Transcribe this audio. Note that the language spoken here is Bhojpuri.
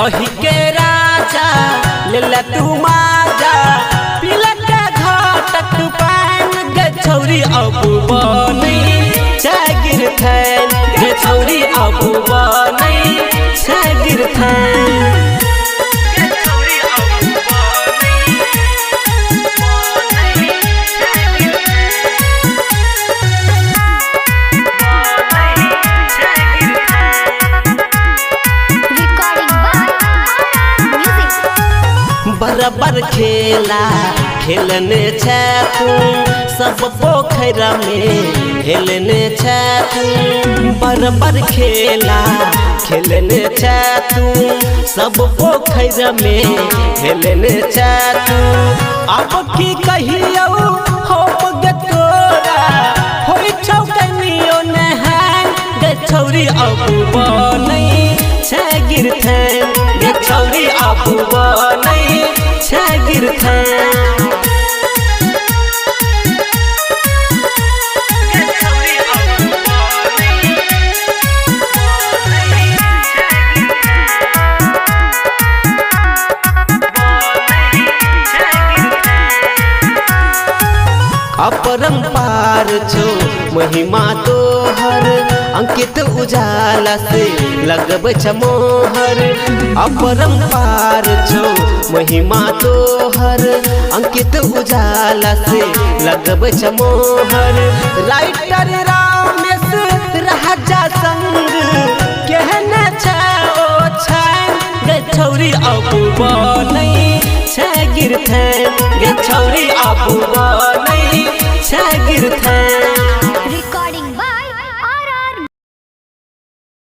रही के राजा ले तू माजा पिला के घाटक पान गे छौरी अब बनै छगिर थैन गे छौरी अब बनै छगिर थैन। बराबर खेला खेलने तू सब पोखर में हेलने तू बराबर खेला खेलने तू सब पोखर में हेलने तू। अब की कहियो हो गे तोरा होई छौ कनियो नहान गे छौरी अब बनै छगिर थैन गे छौरी अब बनै छगिर थैन। अपरंपार छो महिमा तोहर अंकित उजाला से लगब मोहर। अपरंपार छो महिमा तोहर अंकित उजाला से लगब मोहर। राइटर रामेश राजा संग कहना छो छान गे छौरी अब बनै छगिर थैन गे छौरी अब बनै छगिर थैन।